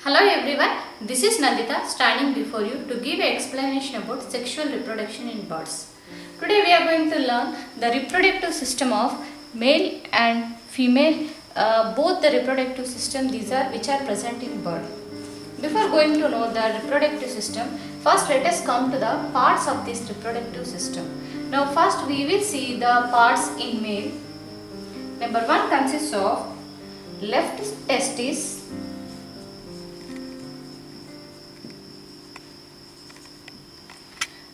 Hello everyone, this is Nandita standing before you to give an explanation about sexual reproduction in birds. Today we are going to learn the reproductive system of male and female, both the reproductive system which are present in bird. Before going to know the reproductive system, first let us come to the parts of this reproductive system. Now first we will see the parts in male. Number 1 consists of left testis,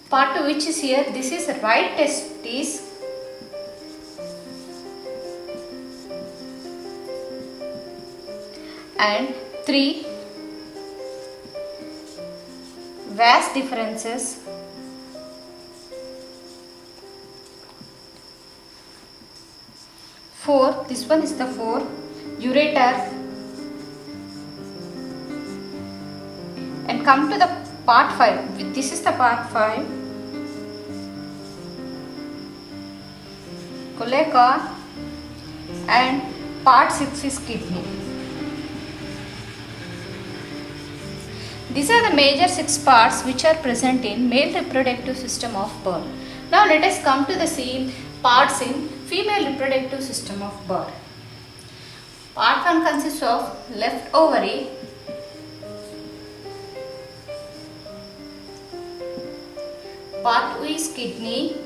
part 2 which is here, this is right testis, and 3 vas differences, 4, this one is the 4, ureter, and come to the part 5, this is the part 5, coleca, and part 6 is kidney. These are the major 6 parts which are present in male reproductive system of bird. Now let us come to the parts in female reproductive system of bird. Part 1 consists of left ovary, part 2 is kidney,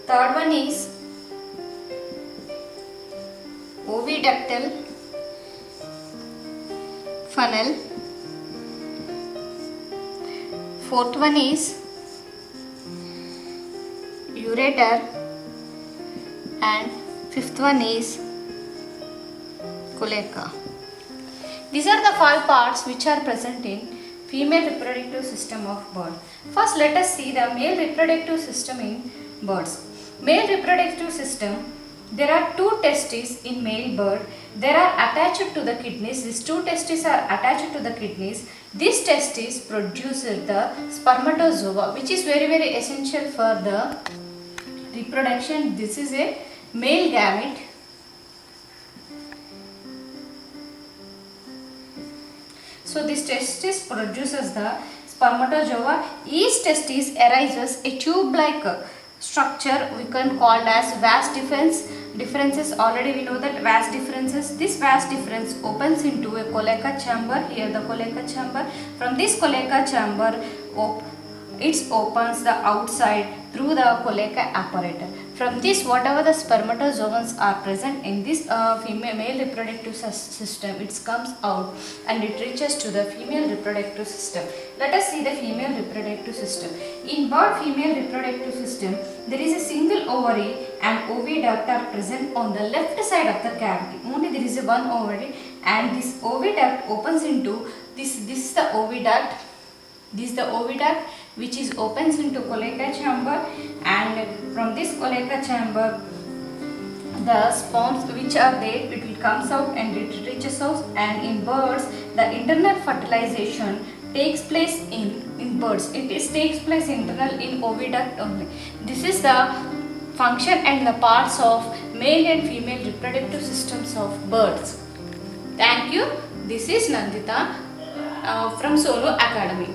third one is oviductal funnel, fourth one is ureter, and fifth one is coleca. These are the 5 parts which are present in female reproductive system of bird. First let us see the male reproductive system in birds. Male reproductive system, there are 2 testes in male bird. They are attached to the kidneys. These 2 testes are attached to the kidneys. These testes produce the spermatozoa, which is very essential for the reproduction. This is a male gamete. So this testis produces the spermatozoa. Each testis arises a tube-like structure we can call as vas differences. Already we know that vas differences. This vas difference opens into a coleca chamber. Here the coleca chamber. From this coleca chamber it opens the outside through the coleca apparatus. From this, whatever the spermatozoans are present in this male reproductive system, it comes out and it reaches to the female reproductive system. Let us see the female reproductive system. In bird female reproductive system, there is a single ovary and oviduct are present on the left side of the cavity. Only there is a one ovary, and this oviduct opens into this is the oviduct. This is the oviduct which is opens into coleca chamber, and from this coleca chamber the sperms which are there, it will comes out and it reaches out. And in birds the internal fertilization takes place in birds. It takes place internal in oviduct only. This is the function and the parts of male and female reproductive systems of birds. Thank you. This is Nandita from Solo Academy.